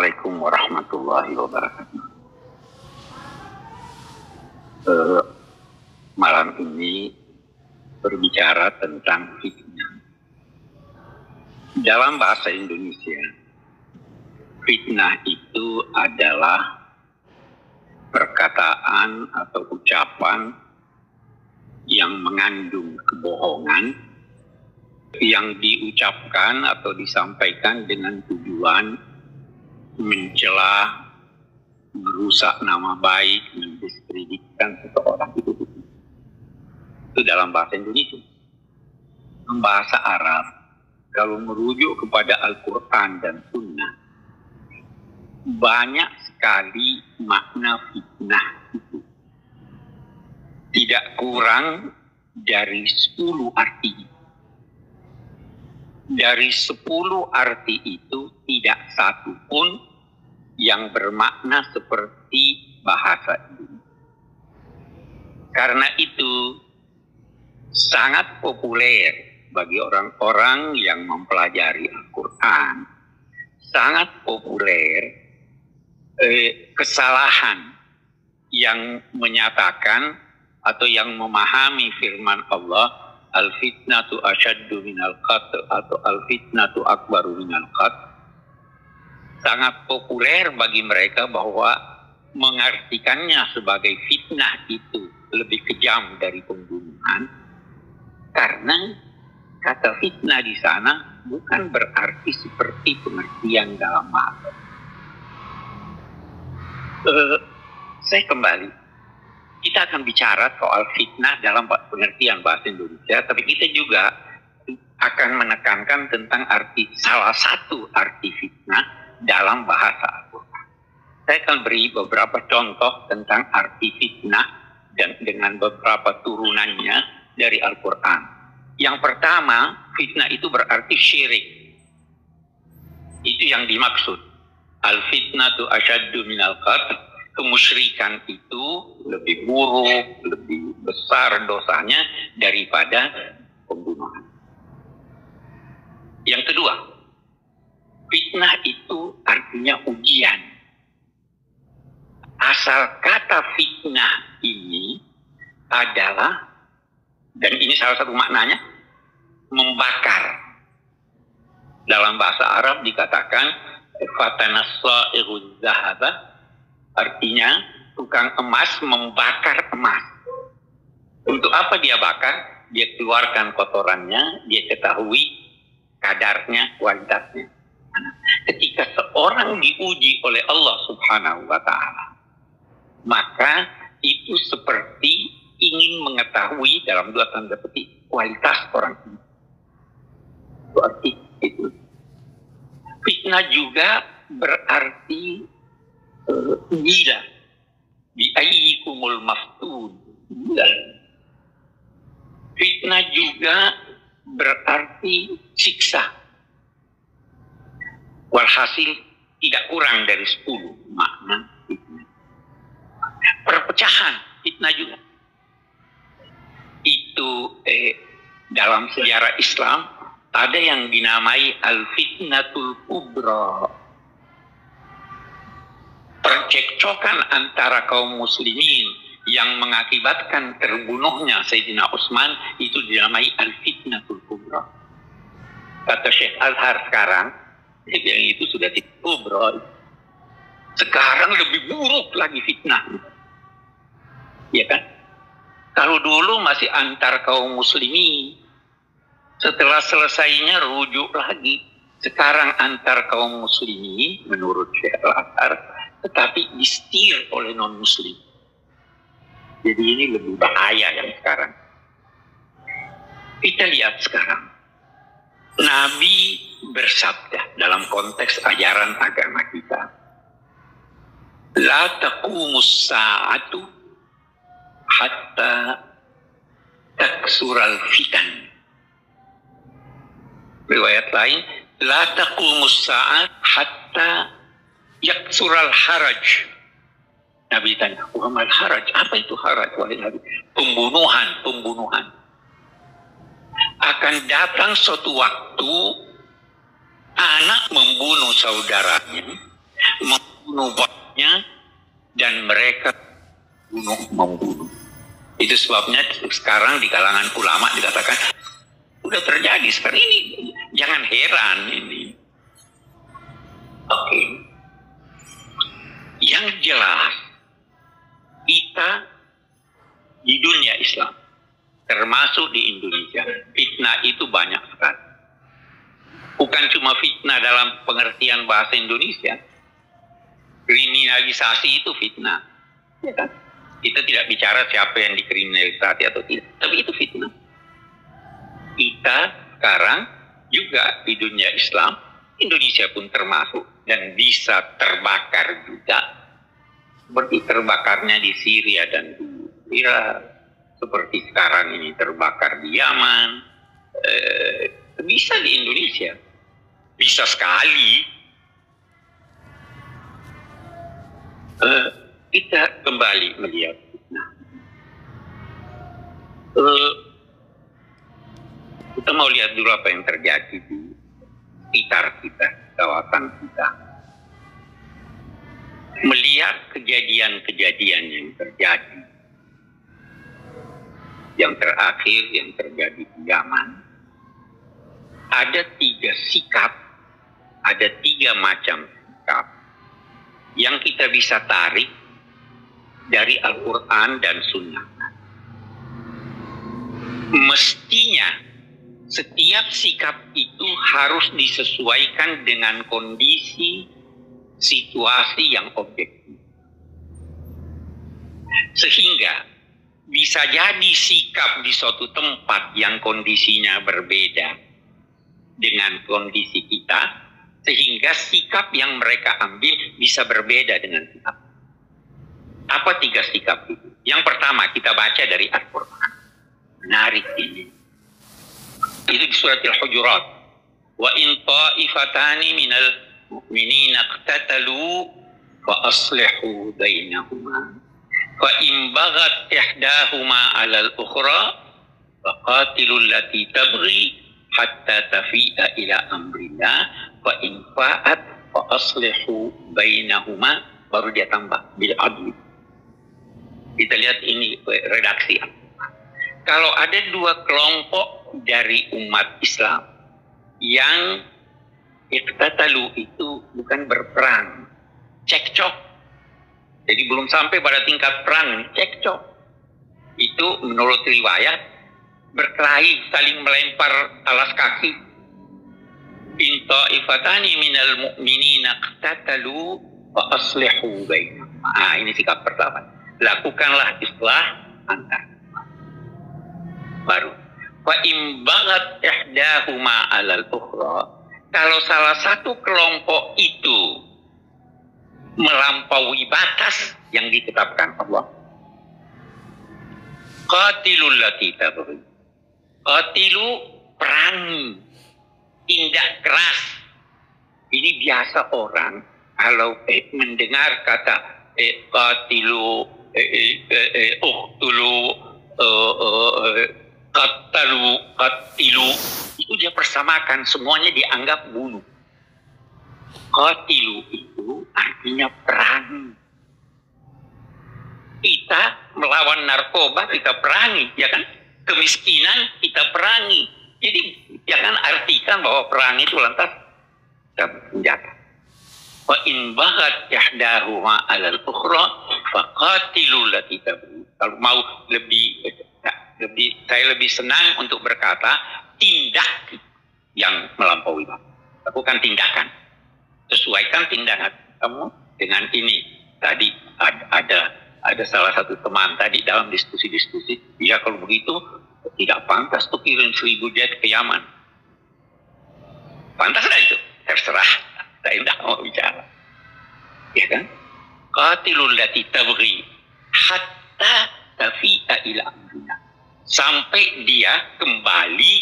Assalamualaikum warahmatullahi wabarakatuh. Malam ini berbicara tentang fitnah. Dalam bahasa Indonesia, fitnah itu adalah perkataan atau ucapan yang mengandung kebohongan yang diucapkan atau disampaikan dengan tujuan mencela, merusak nama baik, mendiskreditkan seseorang itu dalam bahasa Indonesia. Dalam bahasa Arab, kalau merujuk kepada Al-Quran dan Sunnah, banyak sekali makna fitnah itu. Tidak kurang dari 10 arti. Dari 10 arti itu tidak satu pun yang bermakna seperti bahasa ini. Karena itu sangat populer bagi orang-orang yang mempelajari Al-Quran. Sangat populer kesalahan yang menyatakan atau yang memahami firman Allah, al-fitnatu asyaddu minal qatl atau al-fitnatu akbaru minal qatl. Sangat populer bagi mereka bahwa mengartikannya sebagai fitnah itu lebih kejam dari pembunuhan, karena kata fitnah di sana bukan berarti seperti pengertian dalam bahasa. Saya kembali. Kita akan bicara soal fitnah dalam pengertian bahasa Indonesia, tapi kita juga akan menekankan tentang salah satu arti fitnah dalam bahasa Al-Quran. Saya akan beri beberapa contoh tentang arti fitnah dan dengan beberapa turunannya dari Al-Quran. Yang pertama, fitnah itu berarti syirik. Itu yang dimaksud. Al-fitnatu asyaddu minal qatl. Kemusyrikan itu lebih buruk, lebih besar dosanya daripada pembunuhan. Yang kedua, fitnah itu artinya ujian. Asal kata fitnah ini adalah, dan ini salah satu maknanya, membakar. Dalam bahasa Arab dikatakan fatanassa'iru zahaba, artinya tukang emas membakar emas. Untuk apa dia bakar? Dia keluarkan kotorannya, dia ketahui kadarnya, kualitasnya. Ketika seorang diuji oleh Allah Subhanahu wa Ta'ala, maka itu seperti ingin mengetahui dalam 2 tanda petik kualitas orang ini. Berarti itu. Fitnah juga berarti gila. Bi'ayyikumul maftun. Gila. Fitnah juga berarti siksa. Walhasil tidak kurang dari 10 makna fitnah. Perpecahan, fitnah juga. Itu dalam sejarah Islam ada yang dinamai al-fitnatul kubra. Percekcokan antara kaum muslimin yang mengakibatkan terbunuhnya Sayyidina Utsman itu dinamai al-fitnatul kubra. Kata Syekh Azhar sekarang, yang itu sudah tidak kubra. Sekarang lebih buruk lagi fitnah. Ya kan? Kalau dulu masih antar kaum muslimin, setelah selesainya rujuk lagi. Sekarang antar kaum muslimin menurut Syekh Azhar, tetapi disetir oleh non-muslim. Jadi ini lebih bahaya yang sekarang. Kita lihat sekarang. Nabi bersabda dalam konteks ajaran agama kita. La taqumus sa'atu hatta taksural fitan. Riwayat lain, la taqumus sa'at hatta yaksural haraj. Nabi tanya, Muhammad haraj, apa itu haraj? Wahai Nabi, pembunuhan. Akan datang suatu waktu anak membunuh saudaranya, membunuh bosnya, dan mereka membunuh. Itu sebabnya sekarang di kalangan ulama dikatakan udah terjadi seperti ini. Jangan heran ini. Oke. Yang jelas kita di dunia Islam, termasuk di Indonesia, fitnah itu banyak sekali. Bukan cuma fitnah dalam pengertian bahasa Indonesia. Kriminalisasi itu fitnah. Ya kan? Kita tidak bicara siapa yang dikriminalisasi atau tidak, tapi itu fitnah. Kita sekarang juga di dunia Islam, Indonesia pun termasuk, dan bisa terbakar juga. Seperti terbakarnya di Syria dan di Irak, seperti sekarang ini terbakar di Yaman, bisa di Indonesia, bisa sekali. Kita kembali melihat fitnah. Kita mau lihat dulu apa yang terjadi di sekitar kita, kawasan kita. Melihat kejadian-kejadian yang terjadi. Yang terakhir yang terjadi di Yaman. Ada 3 sikap, ada 3 macam sikap yang kita bisa tarik dari Al-Quran dan Sunnah. Mestinya setiap sikap itu harus disesuaikan dengan kondisi situasi yang objektif. Sehingga bisa jadi sikap di suatu tempat yang kondisinya berbeda dengan kondisi kita, sehingga sikap yang mereka ambil bisa berbeda dengan kita. Apa 3 sikap itu? Yang pertama kita baca dari Al-Quran. Menarik ini. Itu di surat Al-Hujurat. Wa in ta'ifatani minal mu'minina iqtatalu fa aslihu bainahuma. Fa in baghat ihdahuma 'ala al-ukhra fa qatilul lati tabghi hatta tafi'a ila amrillah fa in fa'at fa aslihu bainahuma, baru dia tambah bil adli. Kita lihat ini redaksi. Kalau ada 2 kelompok dari umat Islam yang iqtatalu itu bukan berperang, cekcok. Jadi belum sampai pada tingkat perang, cekcok. Itu menurut riwayat berkelahi, saling melempar alas kaki. In ta'ifatani minal mu'minina iqtatalu fa aslihu bainahum. Ini sikap pertama. Lakukanlah islah antar. Baru fa in baghat ihdahuma 'alal ukhra. Kalau salah satu kelompok itu melampaui batas yang ditetapkan Allah, qatilul lati tabghi. Qatilu, perangi, tindak keras. Ini biasa orang kalau mendengar kata qatilu, uqtulu, qatilu, itu dia persamakan, semuanya dianggap bunuh. Qatilu itu artinya perang. Kita melawan narkoba, kita perangi, ya kan? Kemiskinan kita perangi. Jadi jangan artikan bahwa perang itu lantas kita senjata. Wa in baghat ihdahuma 'alal ukhra faqatilu lati tabghi. Kalau mau saya lebih senang untuk berkata tindak yang melampaui batas. Lakukan tindakan. Sesuaikan tindakan kamu dengan ini. Tadi ada salah satu teman tadi dalam diskusi-diskusi, ya kalau begitu tidak pantas tuh kirim 1000 jet ke Yaman. Pantas nggak itu? Terserah. Saya tidak mau bicara. Ya kan? Qatilul lati tabghi hatta tafi'a ila amrillah. Sampai dia kembali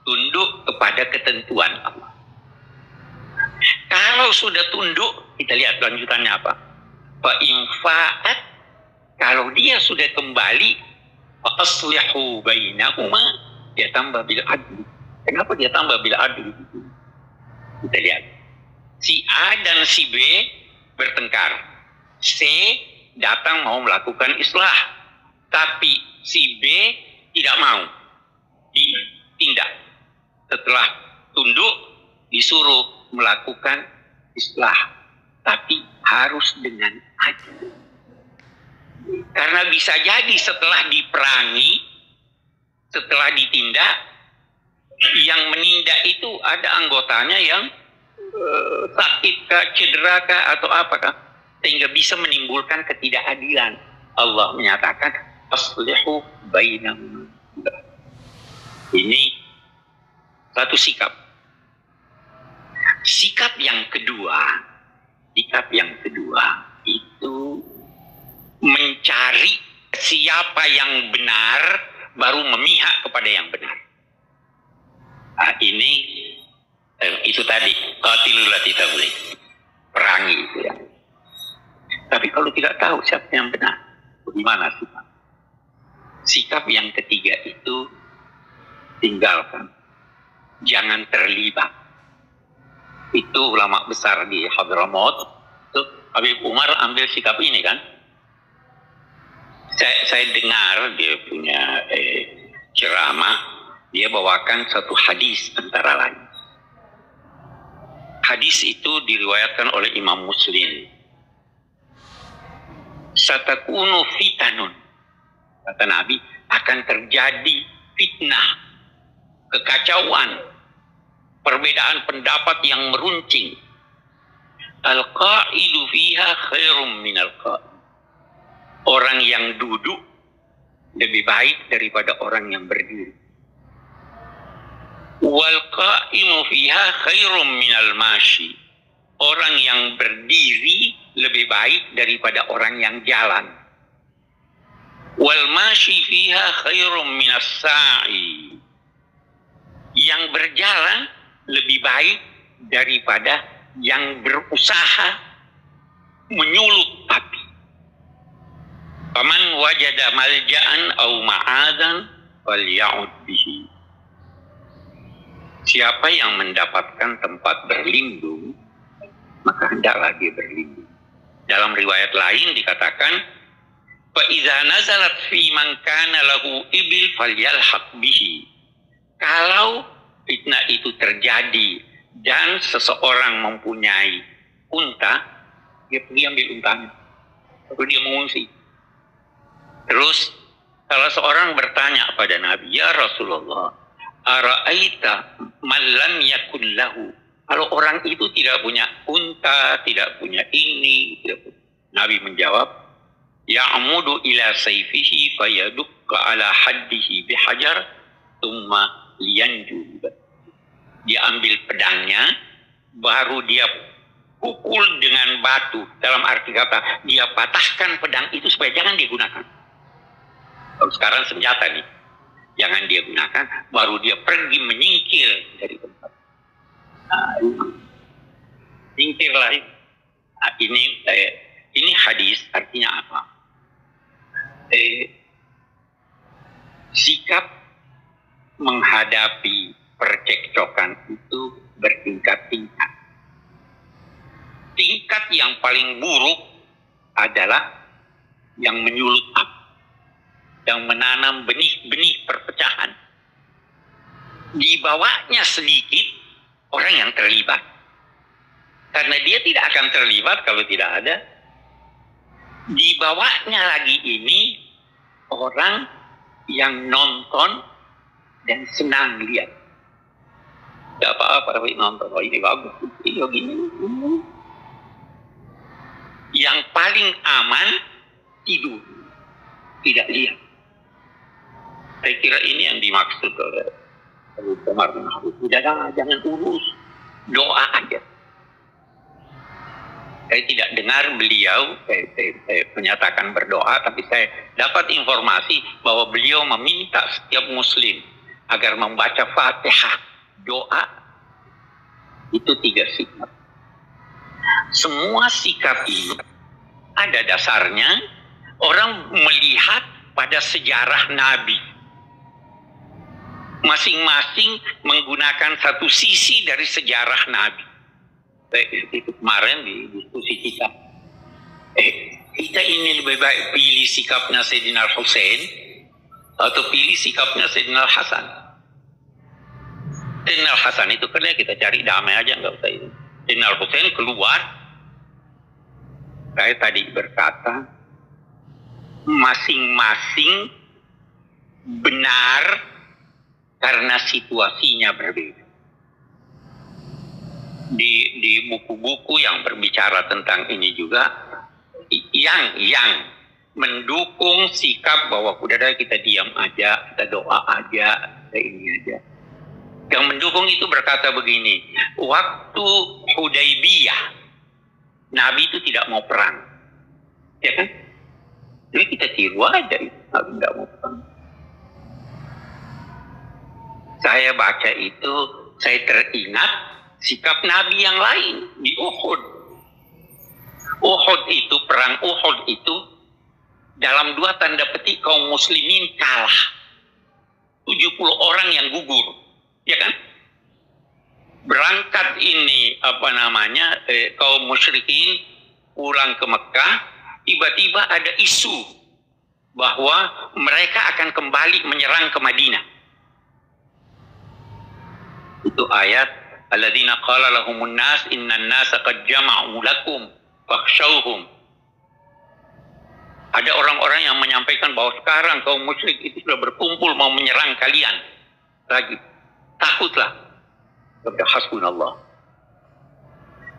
tunduk kepada ketentuan Allah. Kalau sudah tunduk, kita lihat lanjutannya apa. Fa in fa'at, kalau dia sudah kembali, fa aslihu bainahuma, dia tambah bil adli. Kenapa dia tambah bil adli? Kita lihat. Si A dan si B bertengkar. C datang mau melakukan islah, tapi si B tidak mau ditindak. Setelah tunduk, disuruh melakukan islah, tapi harus dengan adil. Karena bisa jadi setelah diperangi, setelah ditindak, yang menindak itu ada anggotanya yang sakit kah, cedera kah, atau apakah, sehingga bisa menimbulkan ketidakadilan. Allah menyatakan aslihu bainahum. Ini satu sikap. Sikap yang kedua itu mencari siapa yang benar, baru memihak kepada yang benar. Nah, ini itu tadi qatilul lati tabghi, perangi itu ya. Tapi kalau tidak tahu siapa yang benar, bagaimana sikap? Sikap yang ketiga itu tinggalkan, jangan terlibat. Itu ulama besar di Hadramaut, itu Habib Umar ambil sikap ini kan. Saya dengar dia punya ceramah, dia bawakan satu hadis antara lain. Hadis itu diriwayatkan oleh Imam Muslim. Satakunu fitanun, kata Nabi, akan terjadi fitnah, kekacauan, perbedaan pendapat yang meruncing. Al-qa'idu fiha khairum minal qa'id. Orang yang duduk lebih baik daripada orang yang berdiri. Wal qa'imu fiha khairum minal mashi. Orang yang berdiri lebih baik daripada orang yang jalan. Wal mashi fiha khairum minas sa'i. Yang berjalan lebih baik daripada yang berusaha menyulut api. Faman wajada malja'an aw ma'adan falya'ud bihi. Siapa yang mendapatkan tempat berlindung, maka hendaklah dia berlindung. Dalam riwayat lain dikatakan, fa idza nazalat fi man kana lahu ibil falyalhaq bihi. Kalau fitnah itu terjadi dan seseorang mempunyai unta, dia pergi ambil untanya, lalu dia mengungsi. Terus salah seorang bertanya pada Nabi, ya Rasulullah, ara'aita man lam yakun lahu. Kalau orang itu tidak punya unta, tidak punya ini, tidak punya. Nabi menjawab, ya'mudu ila sayfihi fayadukka ala haddihi bihajar thumma liyanju. Dia ambil pedangnya, baru dia pukul dengan batu. Dalam arti kata, dia patahkan pedang itu supaya jangan digunakan. Kalau sekarang senjata nih, jangan dia gunakan, baru dia pergi menyingkir dari tempat. Nah, singkirlah. Nah, ini hadis artinya apa? Sikap menghadapi percekcokan itu bertingkat-tingkat. Tingkat yang paling buruk adalah yang menyulut api, yang menanam benih-benih perpecahan. Dibawanya sedikit orang yang terlibat. Karena dia tidak akan terlibat kalau tidak ada. Dibawanya lagi ini orang yang nonton dan senang lihat. Tidak apa-apa tapi nonton, oh ini bagus, ini gini. Yang paling aman tidur, tidak lihat. Saya kira ini yang dimaksud oleh Umar bin Khattab. Jangan urus, doa aja. Saya tidak dengar beliau menyatakan berdoa, tapi saya dapat informasi bahwa beliau meminta setiap muslim agar membaca Fatihah, doa. Itu 3 sikap. Semua sikap ini ada dasarnya orang melihat pada sejarah Nabi. Masing-masing menggunakan satu sisi dari sejarah Nabi. Itu kemarin di diskusi kita. Kita ini lebih baik pilih sikapnya Sayyidina Hussein atau pilih sikapnya Sayyidina Hasan. Sayyidina Hasan itu kerja kita cari damai aja, nggak usah ini. Sayyidina Hussein keluar, saya tadi berkata, masing-masing benar karena situasinya berbeda. Di buku-buku yang berbicara tentang ini juga, yang mendukung sikap bahwa udah kita diam aja, kita doa aja, kita ini aja. Yang mendukung itu berkata begini, waktu Hudaybiyah, Nabi itu tidak mau perang, ya kan? Jadi kita tiru aja, Nabi tidak mau perang. Saya baca itu, saya teringat sikap Nabi yang lain di Uhud. Perang Uhud itu dalam 2 tanda petik kaum muslimin kalah. 70 orang yang gugur, ya kan? Berangkat ini kaum musyrikin pulang ke Mekah, tiba-tiba ada isu bahwa mereka akan kembali menyerang ke Madinah. Itu ayat alladzina qala lahumun nas innan nasa qad jama'u lakum fakhshawhum. Ada orang-orang yang menyampaikan bahwa sekarang kaum musyrik itu sudah berkumpul mau menyerang kalian lagi. Takutlah. Kata hasbunallah.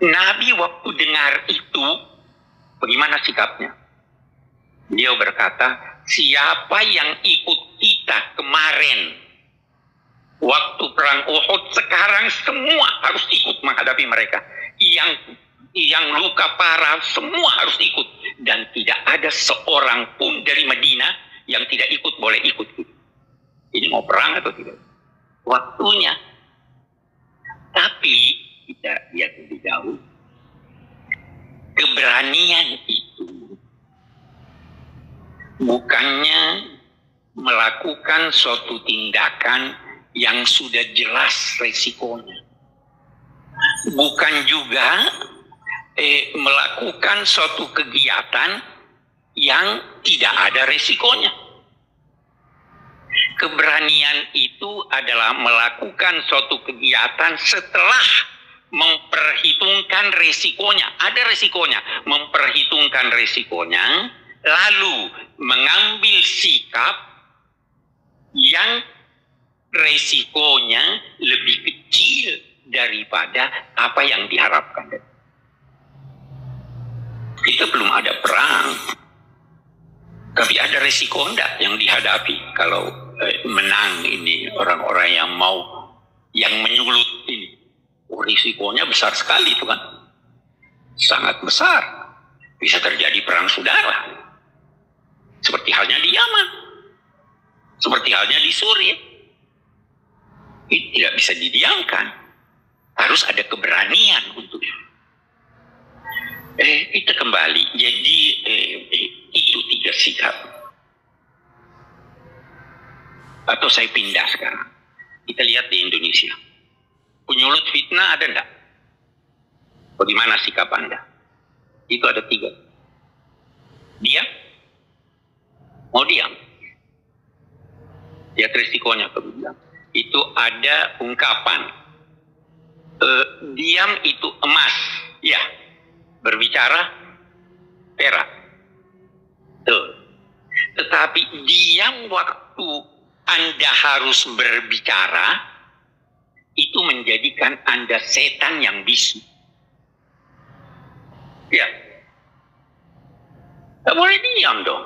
Nabi waktu dengar itu, bagaimana sikapnya? Beliau berkata, siapa yang ikut kita kemarin waktu perang Uhud, sekarang semua harus ikut menghadapi mereka. Yang luka parah semua harus ikut, dan tidak ada seorang pun dari Madinah yang tidak ikut, boleh ikut. Ini mau perang atau tidak? Waktunya. Tapi kita lihat lebih jauh, keberanian itu bukannya melakukan suatu tindakan yang sudah jelas resikonya, bukan juga melakukan suatu kegiatan yang tidak ada resikonya. Keberanian itu adalah melakukan suatu kegiatan setelah memperhitungkan resikonya. Ada resikonya, memperhitungkan resikonya, lalu mengambil sikap yang resikonya lebih kecil daripada apa yang diharapkan. Kita belum ada perang, tapi ada resiko enggak yang dihadapi kalau menang ini orang-orang yang menyulut ini. Risikonya besar sekali itu kan, sangat besar. Bisa terjadi perang saudara, seperti halnya di Yaman, seperti halnya di Suriah. Ini tidak bisa didiamkan, harus ada keberanian untuk itu. Kita kembali, jadi itu 3 sikap. Atau saya pindah sekarang. Kita lihat di Indonesia. Penyulut fitnah ada enggak? Bagaimana sikap Anda? Itu ada 3. Diam? Mau diam? Lihat risikonya kemudian. Itu ada ungkapan. Diam itu emas. Ya. Berbicara perak. Tetapi diam waktu Anda harus berbicara, itu menjadikan Anda setan yang bisu. Ya. Tidak boleh diam dong.